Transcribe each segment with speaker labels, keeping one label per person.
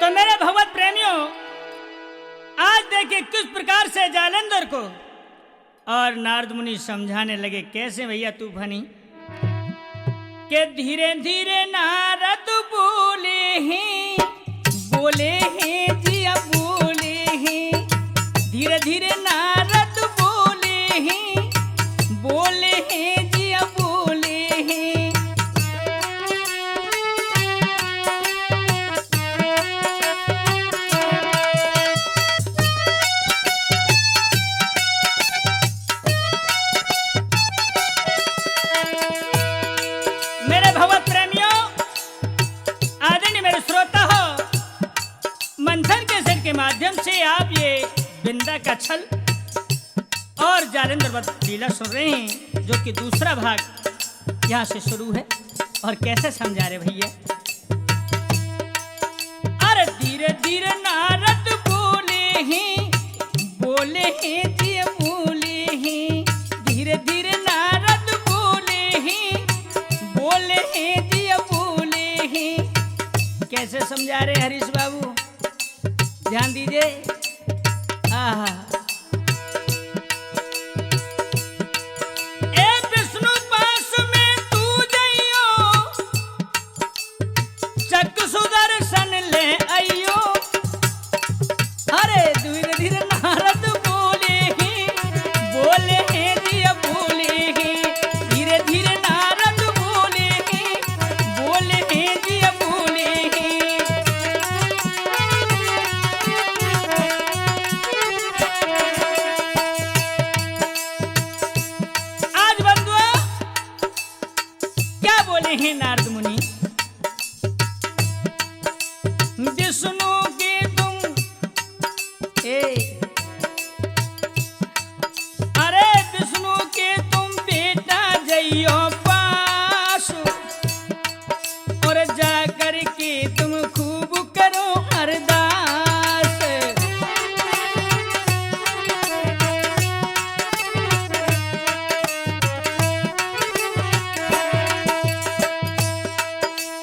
Speaker 1: तो मेरे भगवत प्रेमियों, आज देखिए किस प्रकार से जालंधर को और नारद मुनि समझाने लगे। कैसे भैया तूफानी के धीरे धीरे नारद बोले हैं जिया बोले हैं, धीरे धीरे नारद बोले हैं जिया बोले हैं। मेरे भगवत प्रेमियों, आदरणीय मेरे श्रोता हो, मंथन के सिर के माध्यम से आप ये बिंदा का छल और जालंधर वध लीला सुन रहे हैं, जो कि दूसरा भाग यहाँ से शुरू है। और कैसे समझा रहे भैया, अरे धीरे धीरे नारद बोले हैं जी बोले हैं, धीरे धीरे नारद बोले हैं जी बोले हैं। कैसे समझा रहे हरीश बाबू, ध्यान दीजिए। आहा, नारद मुनि विष्णु के तुम अरे विष्णु के तुम बेटा जइयो पास, और जाकर के तुम खूब करो अरदास।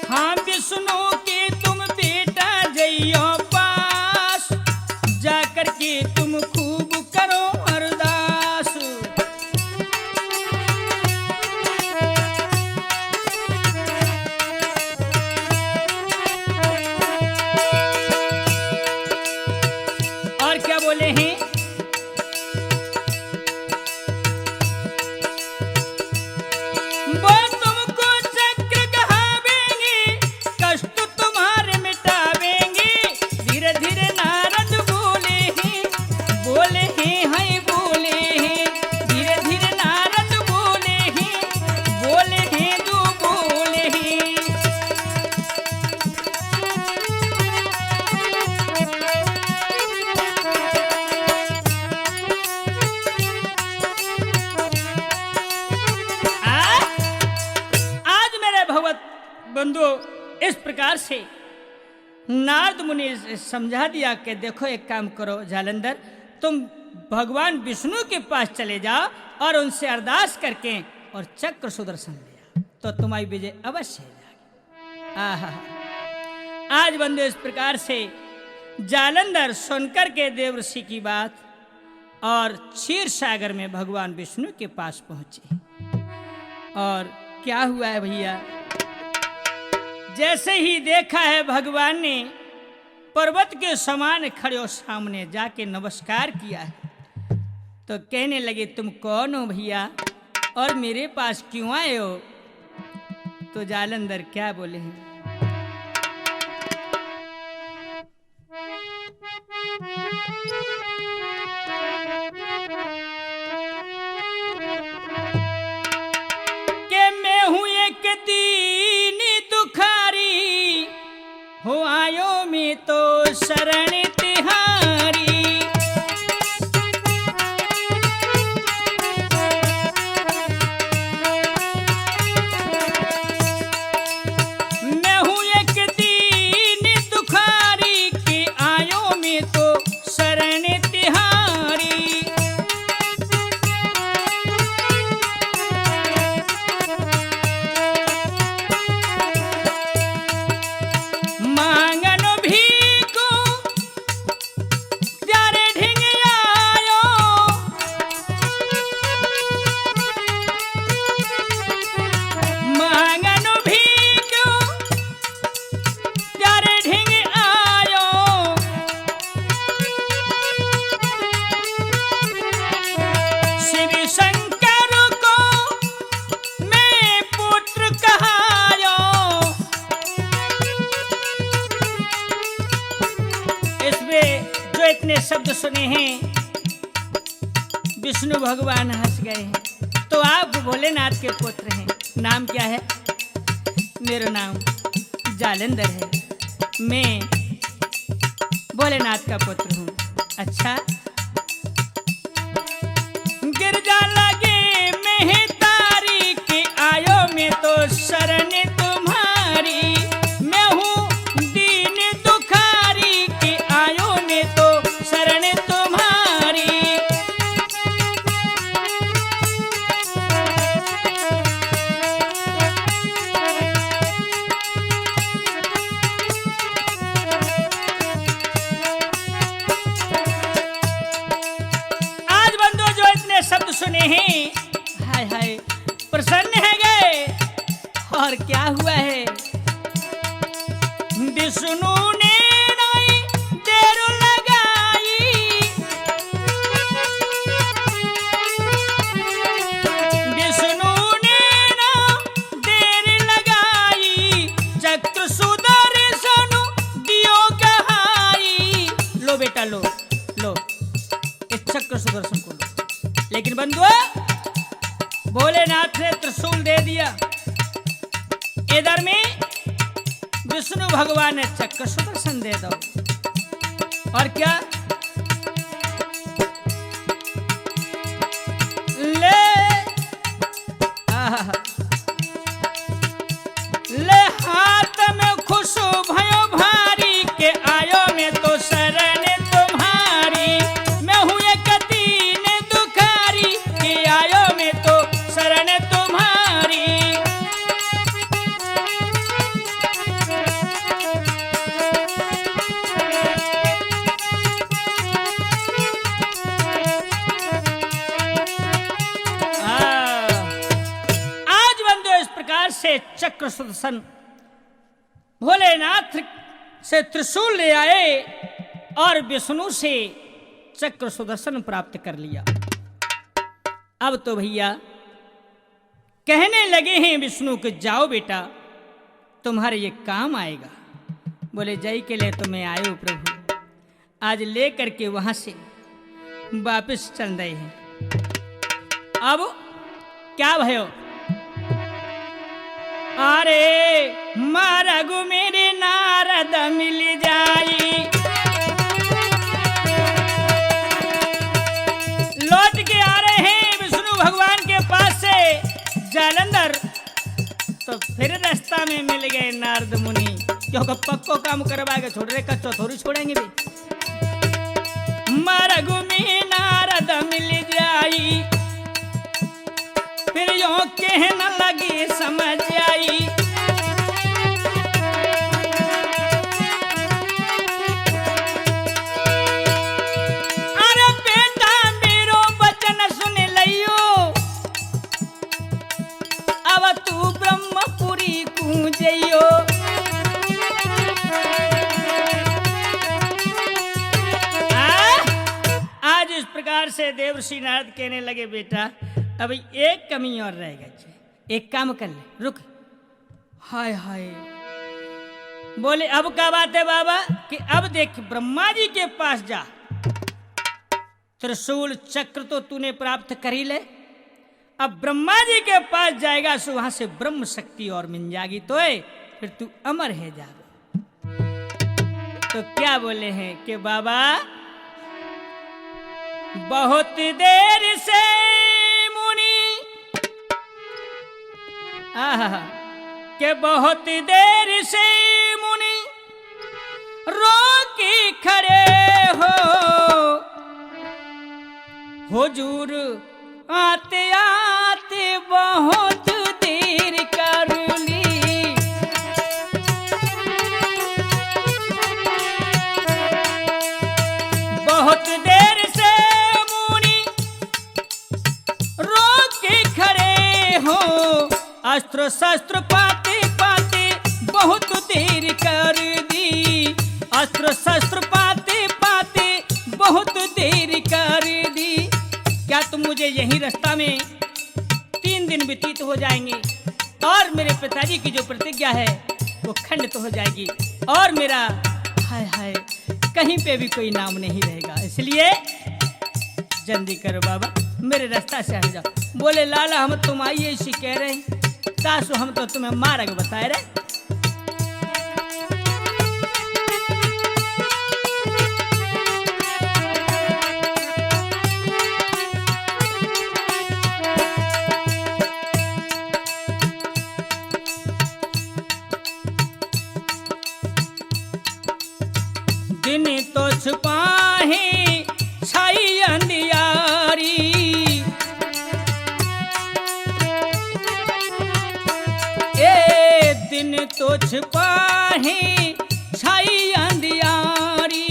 Speaker 1: हाँ विष्णु के तुम बेटा जइयो पास, जाकर के तुम खूब करो अरदास। और क्या बोले हैं, वो तुमको चक्र कहावेंगे, कष्ट तुम्हारे मिटावेंगे। धीरे धीरे नारद बोले हैं हाय बोले हैं, धीरे धीरे नारद बोले हैं जो बोले हैं। आज मेरे भगवत बंधु इस प्रकार से नारद मुनि ने समझा दिया कि देखो एक काम करो जालंधर, तुम भगवान विष्णु के पास चले जाओ और उनसे अरदास करके और चक्र सुदर्शन ले आओ, तो तुम्हारी विजय अवश्य हो जाएगी। आहा, आज बंधु इस प्रकार से जालंधर सुनकर के देवर्षि की बात और क्षीर सागर में भगवान विष्णु के पास पहुंचे। और क्या हुआ है भैया, जैसे ही देखा है भगवान ने पर्वत के समान खड़े हो सामने जाके नमस्कार किया है, तो कहने लगे तुम कौन हो भैया और मेरे पास क्यों आए हो। तो जालंधर क्या बोले हैं, कि मैं हूं एक दीन दुखारी, हो आयो में तो शरण तिहारी। मैं हूं एक दीन दुखारी, के आयो में तो शरण तिहारी। सुने हैं विष्णु भगवान हंस गए हैं। तो आप भोलेनाथ के पुत्र हैं, नाम क्या है? मेरा नाम जालंधर है, मैं भोलेनाथ का पुत्र हूँ। अच्छा, गिरजा लगे में तारी के आयो में तो शरण तुम्हारी, मैं हूँ दीन दुखारी के आयो में तो शरण तुम्हारी। शब्द सुने हैं, हाय हाय प्रसन्न है गए। और क्या हुआ है? विष्णु ने नहीं देर लगाई, विष्णु ने ना देर लगाई, चक्र सुदर्शन दियो कहाई। लो बेटा लो लो, इस चक्र सुदर्शन को लो। लेकिन बंधुओं, भोलेनाथ ने त्रिशूल दे दिया, इधर में विष्णु भगवान ने चक्र सुदर्शन दे दो। और क्या? ले ले हाथ में खुश भयो भारी के आयो में तो शरण तुम्हारी, मैं हूँ एक दीन दुखारी के आयो में तो शरण तुम्हारी। आज बंदो इस प्रकार से चक्र सुदर्शन भोलेनाथ से त्रिशूल ले आए और विष्णु से चक्र सुदर्शन प्राप्त कर लिया। अब तो भैया कहने लगे हैं विष्णु के, जाओ बेटा तुम्हारे ये काम आएगा। बोले जय के लिए तो मैं आयो प्रभु, आज ले करके वहां से वापस चल रहे हैं। अब क्या भयो? अरे मारगु मेरे नारद मिल जाई, लौट के आ रहे हैं विष्णु भगवान के पास से जालंधर। तो फिर रास्ता में मिल गए नारद मुनि, क्योंकि पक्को काम करवा के छोड़ रहे, कच्चो थोड़ी छोड़ेंगे भी। मारगु में नारद मिल जाई, फिर यो कहने लगी समझ आई, अरे बेटा मेरो वचन सुन लियो, अब तू ब्रह्मपुरी कूंजइयो। आज इस प्रकार से देवर्षि नारद कहने लगे, बेटा अब एक कमी और रह गई, एक काम कर ले, रुक। हाय हाय, बोले अब क्या बात है बाबा? कि अब देख ब्रह्मा जी के पास जा, त्रिशूल चक्र तो तूने प्राप्त कर ही ले, अब ब्रह्मा जी के पास जाएगा सो वहां से ब्रह्म शक्ति और मिल जाएगी, तो फिर तू अमर है जाएगा। तो क्या बोले हैं कि बाबा बहुत देर से के बहुत देर से मुनि रोकी खड़े हो, हुजूर आते आते बहुत देर कर ली, बहुत देर से मुनि रोके खड़े हो, अस्त्र शस्त्र पाते पाते बहुत देर कर दी, अस्त्र शस्त्र पाते पाते बहुत देर कर दी। क्या तुम मुझे यही रास्ता में 3 दिन व्यतीत हो जाएंगे और मेरे पिताजी की जो प्रतिज्ञा है वो खंडित हो जाएगी और मेरा हाय हाय कहीं पे भी कोई नाम नहीं रहेगा। इसलिए जल्दी करो बाबा, मेरे रास्ता से हट जाओ। बोले लाला हम तुम आइए इसी कह रहे हैं, तासु हम तो तुम्हें मार्ग बताए रहे। दिन तो छुपाहे छाई अंधियारी, ए दिन तो छुपाहे छाई अंधियारी।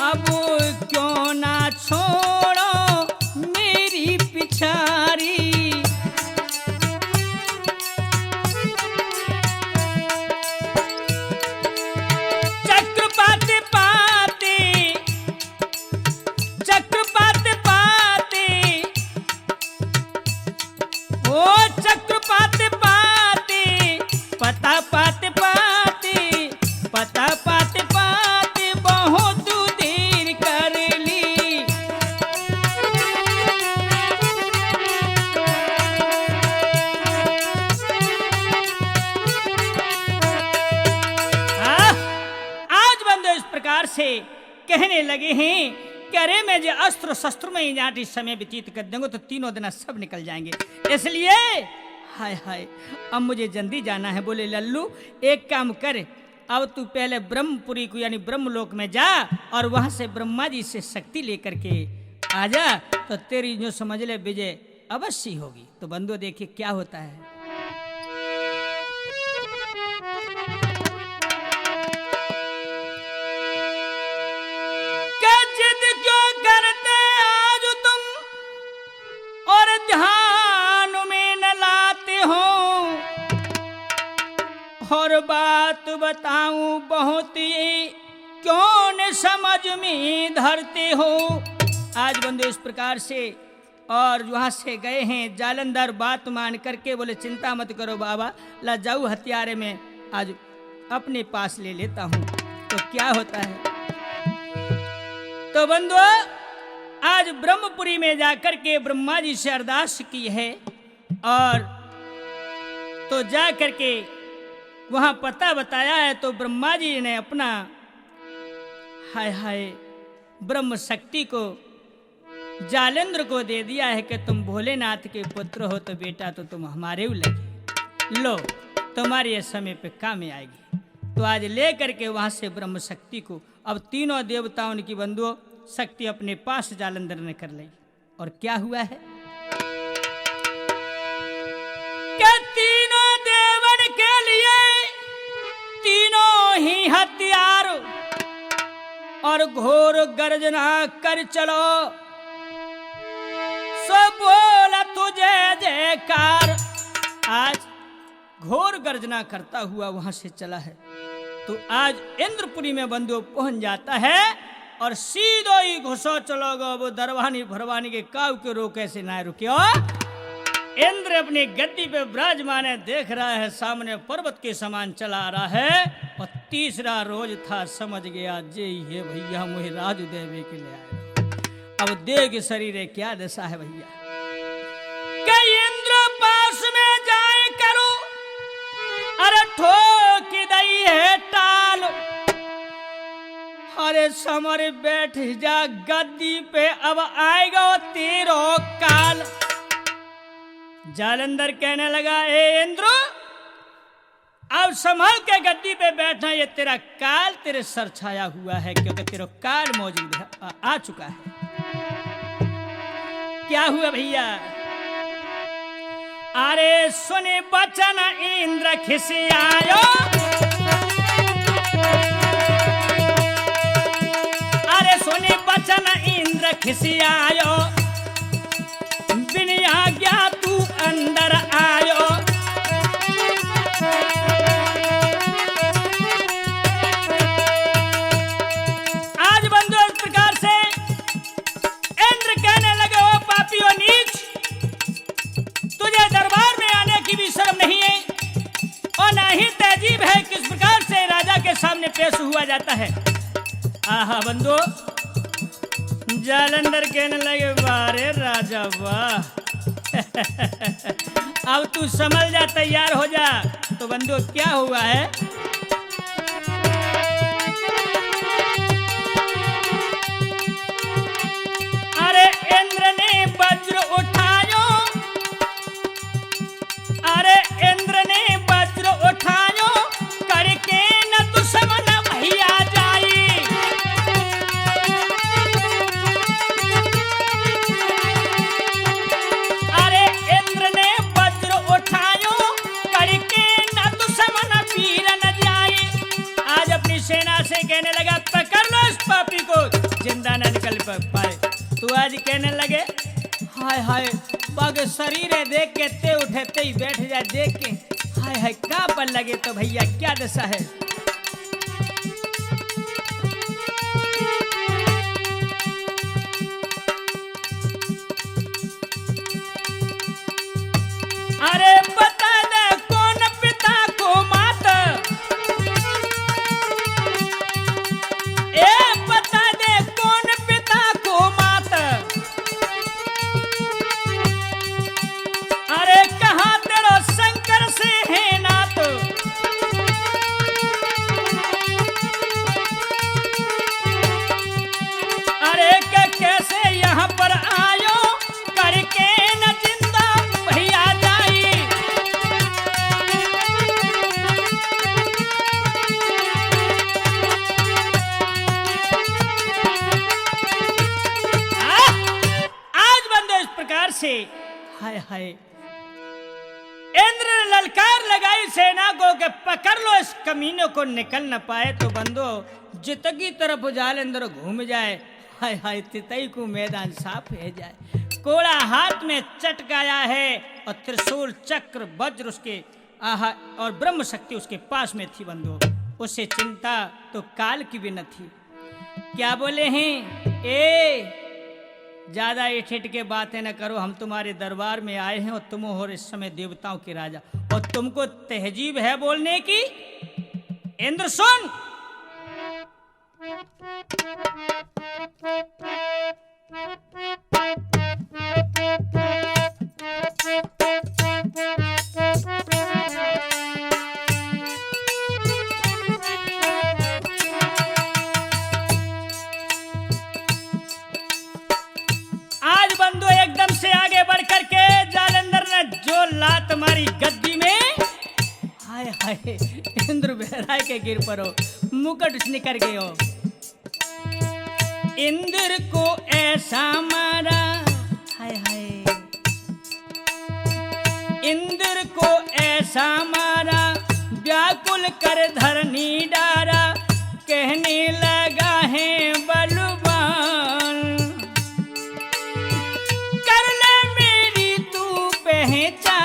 Speaker 1: अब क्यों ना छोड़ो मेरी पिछारी, से कहने लगे हैं कि अरे मैं जो अस्त्र शस्त्र में ही समय व्यतीत कर दूंगा तो तीनों दिन सब निकल जाएंगे। इसलिए हाय हाय अब मुझे जल्दी जाना है। बोले लल्लू एक काम कर, अब तू पहले ब्रह्मपुरी को यानी ब्रह्मलोक में जा और वहां से ब्रह्मा जी से शक्ति लेकर के आ जा, तो तेरी जो समझ ले विजय अवश्य होगी। तो बंधु देखिए क्या होता है। ध्यान में न लाते हो और बात बताऊं बहुत ये क्यों न समझ में धरते हो। आज बंधु इस प्रकार से और वहां से गए हैं जालंधर बात मान करके बोले चिंता मत करो बाबा, ला जाऊ हथियारे में आज अपने पास ले लेता हूं। तो क्या होता है तो बंधु आज ब्रह्मपुरी में जाकर के ब्रह्मा जी से अरदास की है और तो जा करके वहां पता बताया है। तो ब्रह्मा जी ने अपना हाय हाय ब्रह्म शक्ति को जालेंद्र को दे दिया है कि तुम भोलेनाथ के पुत्र हो तो बेटा तो तुम हमारे लगे, लो तुम्हारे समय पे काम में आएगी। तो आज ले करके वहां से ब्रह्म शक्ति को अब तीनों देवताओं की बंधुओं शक्ति अपने पास जालंधर ने कर ली। और क्या हुआ है कि तीनों देवन के लिए तीनों ही हथियार और घोर गर्जना कर चलो, सो बोला तुझे जयकार। आज घोर गर्जना करता हुआ वहां से चला है। तो आज इंद्रपुरी में बंधु पहुंच जाता है और सीधो ही घुसो चलोगे वो दरवानी भरवानी के काव के रो कैसे ना रुकियो। इंद्र अपनी गद्दी पे विराजमान है, देख रहा है सामने पर्वत के समान चला आ रहा है और तीसरा रोज था समझ गया जे ये भैया मुझे राज देवे के लिए आए। अब देह के शरीर है क्या दशा है भैया। कई इंद्र पास में जाए करो अरे ठोक दई है टाल, अरे समर बैठ जा गद्दी पे अब आएगा तेरो काल। जालंधर कहने लगा ए इंद्र अब संभल के गद्दी पे बैठना, ये तेरा काल तेरे सर छाया हुआ है क्योंकि तेरा काल मौजूद है आ चुका है। क्या हुआ भैया। अरे सुने बचन इंद्र खिसियायो, अरे सुने बचन इंद्र खिसियायो, बिन आज्ञा तू अंदर आयो। आज बंधु इस प्रकार से इंद्र कहने लगे ओ पापियों नीच, तुझे दरबार में आने की भी शर्म नहीं है। के सामने पेश हुआ जाता है। आहा बंधु, जालंधर कहने लगे, वारे राजा वाह। अब तू समझ जा, तैयार हो जा। तो बंधु क्या हुआ है? अरे इंद्र ने वज्र उठायो, अरे इंद्र ने वज्र उठायो, करके न दुश्मन भैया जाई। अरे इंद्र ने वज्र उठायो, करके न दुश्मन पीर न जाई। आज अपनी सेना से कहने लगा, पकड़ लो इस पापी को, जिंदा न निकल पाए। तू आज कहने लगे, हाय हाय बागे शरीर है देख के ते उठे ते ही बैठ जाए, देख के हाय हाय का पर लगे। तो भैया क्या दशा है? अरे बता दे कौन पिता को मात, ए बता दे कौन पिता को मात। अरे कहाँ तेरा शंकर से है नात। अरे कैसे यहाँ पर आयो, करके न जिंदा भैया जाई। आज बंदो इस प्रकार से हाय हाय इंद्र ने ललकार लगाई सेना को कि पकड़ लो इस कमीने को, निकल न पाए। तो बंदो जितकी तरफ जालंधर घूम जाए, हाय हाय तितई को मैदान साफ है जाए। कोड़ा हाथ में चटकाया है और त्रिशूल चक्र वज्र उसके आहा और ब्रह्म शक्ति उसके पास में थी। बंदो उसे चिंता तो काल की भी न थी। क्या बोले हैं, ए ज्यादा इठ के बातें न करो, हम तुम्हारे दरबार में आए हैं और तुम हो इस समय देवताओं के राजा, और तुमको तहजीब है बोलने की। इंद्र सुन, आज बंधु एकदम से आगे बढ़ करके जालंधर ने जो लात मारी गद्दी में, हाय हाय इंद्र बहराए के गिर पड़ो, मुकुट निकल गए हो। इंद्र को ऐसा मारा, हाय हाय इंद्र को ऐसा मारा, व्याकुल कर धरनी डारा, कहने लगा है बलवान, कर ले मेरी तू पहचान।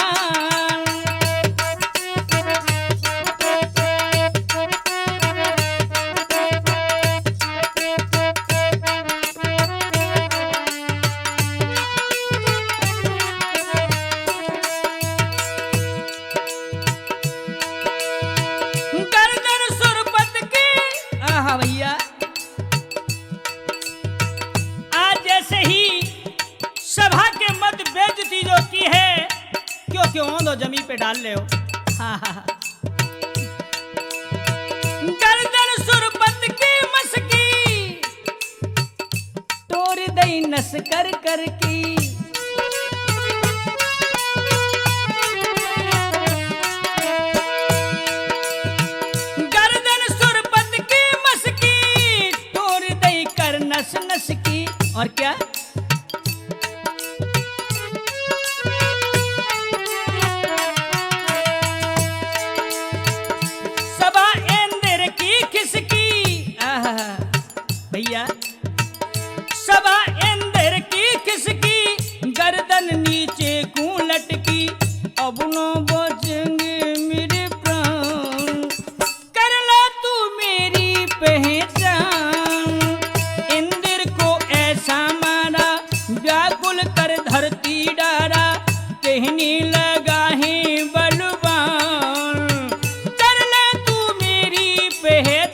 Speaker 1: गर्दन सुरपत की, आहा भैया आज जैसे ही सभा के मध्य बेइज्जती जो की है, क्यों दो जमी पे डाल ले हो। गर्दन सुरपत की मस्की, तोड़ दई नस कर कर की, गर्दन सुरपत की मस्की, तोड़ दई कर नस नस की। और क्या सबा इंद्र की खिसकी, आहा भैया सबा इंद्र की खिसकी, गर्दन नीचे को लटकी, अब नो बचेंगे मेरे प्राण, कर ले तू मेरी पहचान। इंद्र को ऐसा मारा, व्याकुल कर धरती डारा, कहने लगा है बलवान, कर ले तू मेरी पहचान।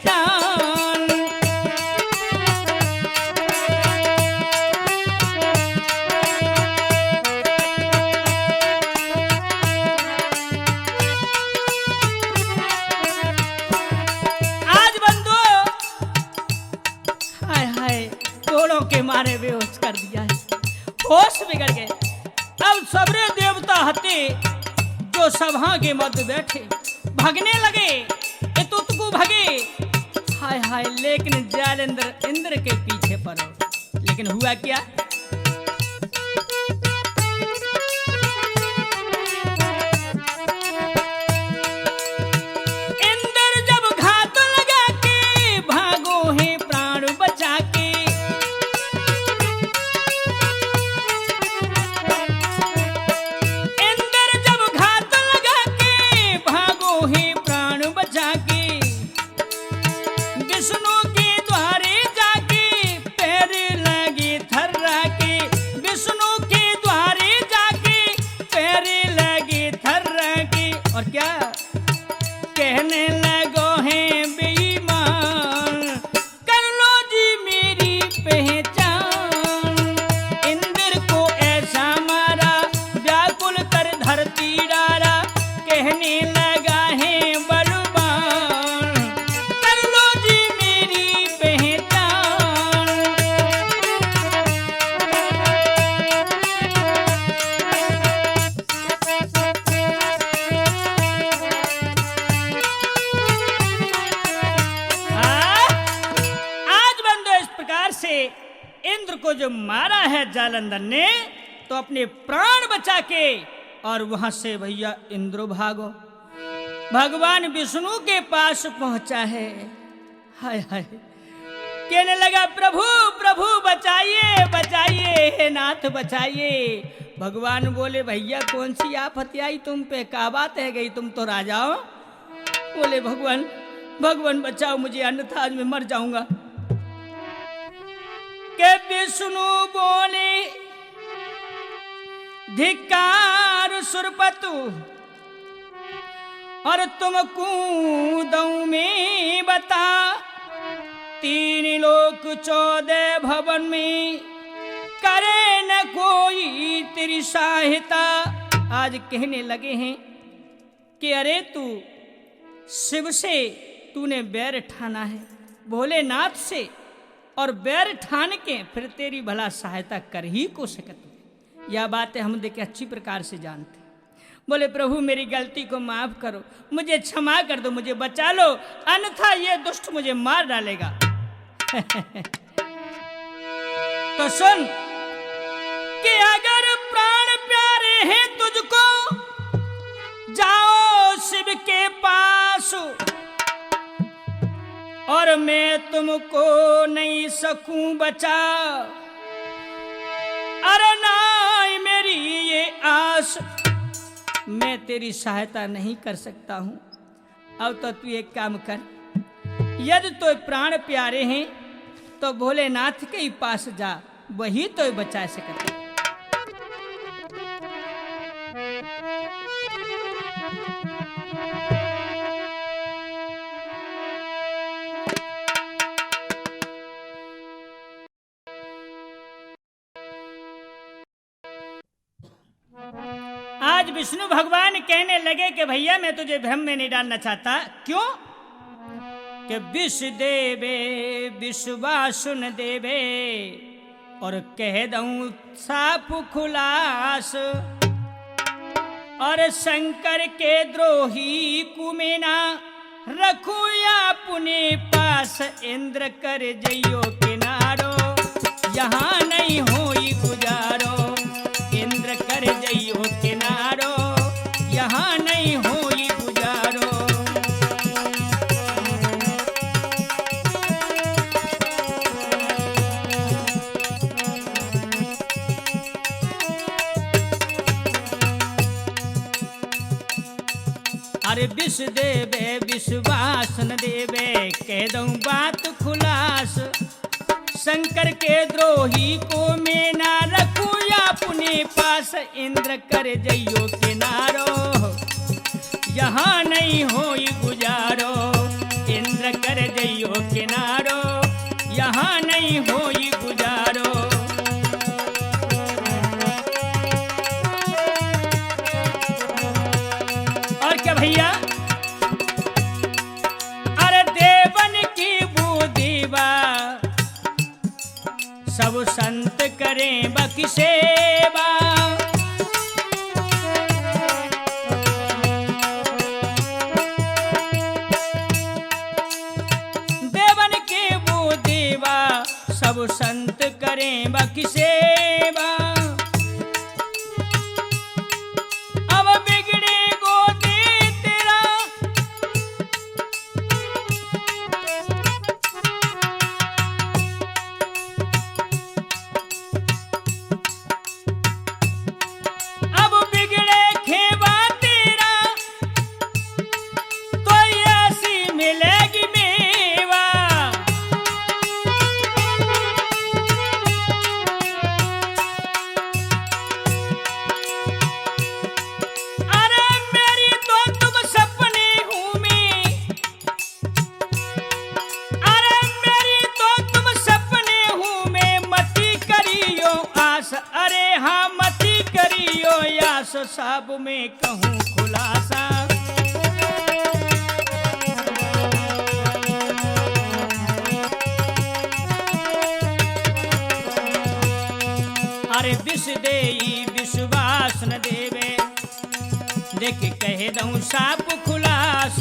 Speaker 1: लगे। अब सबरे देवता हते जो सभा के मध्य बैठे भगने लगे, तुतकू भगे। हाय हाय, लेकिन जालंधर इंद्र के पीछे पड़ो। लेकिन हुआ क्या? इंद्र जब घात लगा के भागो है प्राण बचा के। इंद्र जब घात लगा के भागो है प्राण बचा के। विष्णु के द्वारे जाके पैर लगे थर्रा के। विष्णु के द्वारे जाके पैर लगे थर्रा के। और क्या कहने लगो है बेईमान, कर लो जी मेरी पहचान। इंद्र को ऐसा मारा व्याकुल कर धरती डारा। कहने लगा है बलवान, कर लो जी मेरी पहचान। आज बंदो इस प्रकार से इंद्र को जो मारा है जालंधर ने, तो अपने प्राण बचा के और वहां से भैया इंद्रो भागो भगवान विष्णु के पास पहुंचा है। हाय हाय, कहने लगा प्रभु प्रभु बचाइए बचाइए, हे नाथ बचाइए। भगवान बोले भैया कौन सी आफत आई तुम पे, क्या बात है गई, तुम तो राजा हो। बोले भगवान भगवान बचाओ मुझे, अन्यथा आज मैं मर जाऊंगा। के विष्णु बोले धिक्कार सुरपतु, और तुम कूदऊ में बता। 3 लोक 14 भवन में करे न कोई तेरी सहायता। आज कहने लगे हैं कि अरे तू शिव से तूने बैर ठाना है, भोलेनाथ से, और बैर ठान के फिर तेरी भला सहायता कर ही को सकत। यह बातें हम देखे अच्छी प्रकार से जानते। बोले प्रभु मेरी गलती को माफ करो, मुझे क्षमा कर दो, मुझे बचा लो, अन्यथा ये दुष्ट मुझे मार डालेगा। तो सुन कि अगर प्राण प्यारे हैं तुझको, जाओ शिव के पास, और मैं तुमको नहीं सकूं बचा। अरे नाई मेरी ये आस, मैं तेरी सहायता नहीं कर सकता हूं। अब तो तू एक काम कर, यदि तो प्राण प्यारे हैं तो भोलेनाथ के ही पास जा, वही तो बचा सकता। आज विष्णु भगवान कहने लगे कि भैया मैं तुझे भ्रम में नहीं डालना चाहता। क्यों? कि विष देवे विश्वासुन देवे, और कह दूं साफ खुलास। और शंकर के द्रोही कुमेना, रखो या अपने पास। इंद्र कर जइयो किनारो, यहाँ नहीं होई गुजारो। इंद्र कर जइयो किनारो, यहाँ नहीं होई गुजारो। अरे विष देवे विश्वास न देवे, कह दूं बात खुलास। शंकर के द्रोही को मैं ना रखूं या अपने पास। इंद्र कर जइयो किनारो, यहाँ नहीं होई गुजारो। इंद्र कर जइयो किनारो, यहाँ नहीं होई गुजारो। और क्या भैया? अरे देवन की बुद्धि सब संत करें बकी सेवा। विश्वास सब में कहूँ खुलासा। अरे विष देई विश्वास न देवे, देख कह दऊं साप खुलास।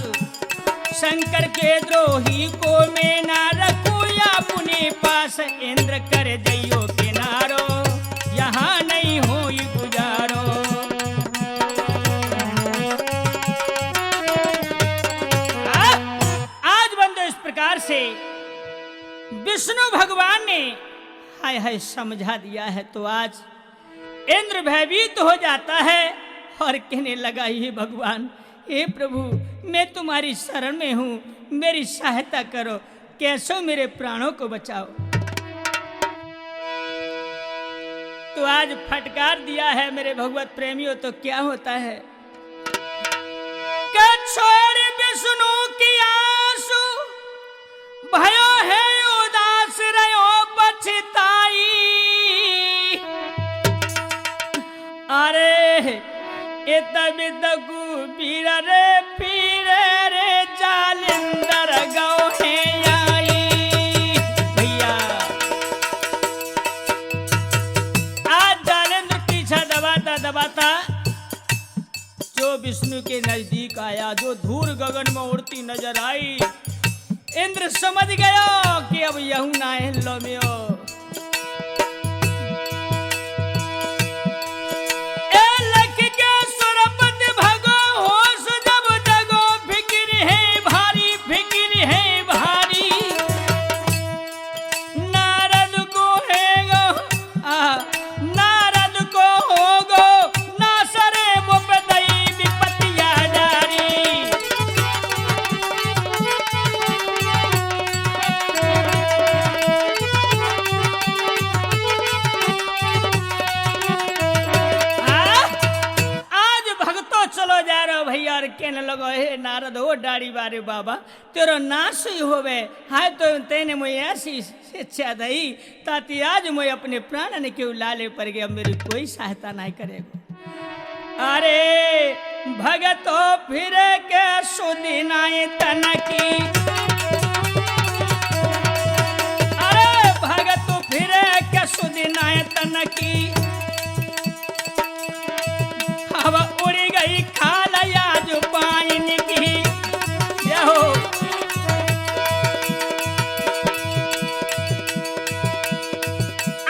Speaker 1: शंकर के द्रोही को मैं ना रखूं अपने पास, इंद्र कर दैयो किनारो यहाँ नहीं हो गुजारो। आज बंदो इस प्रकार से विष्णु भगवान ने हाय हाय समझा दिया है, तो आज इंद्र भयभीत हो जाता है और कहने लगा, ये भगवान, हे प्रभु, मैं तुम्हारी शरण में हूँ, मेरी सहायता करो, कैसो मेरे प्राणों को बचाओ। तो आज फटकार दिया है मेरे भगवत प्रेमियों, तो क्या होता है कि छोड़ विष्णु की आंसू भयो है उदास रहो पछताई। अरे तबिदगु बीर रे पीरे रे जालिंदर गौ है आई। भैया आज जालिंदर पीछा दबाता दबाता जो विष्णु के नजदीक आया, जो धूल गगन में उड़ती नजर आई, इंद्र समझ गया कि अब यहू ना है लो में कहने लगो, हे नारद हो डाड़ी बारे बाबा, तेरो नाश ही होवे। हाय तो तेने मुझे ऐसी शिक्षा दई ताकि आज मैं अपने प्राण ने क्यों लाले पर गया, मेरी कोई सहायता नहीं करेगा। अरे भगतो फिर के सुधी नाई तनकी, अरे भगतो फिर के सुधी नाई तनकी, अब उड़ी गई खाल आज पाइन की। यहो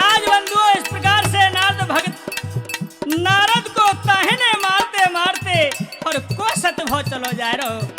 Speaker 1: आज बंधुओं इस प्रकार से नारद भगत नारद को ताहने मारते मारते और को सत भो चलो जा रहो।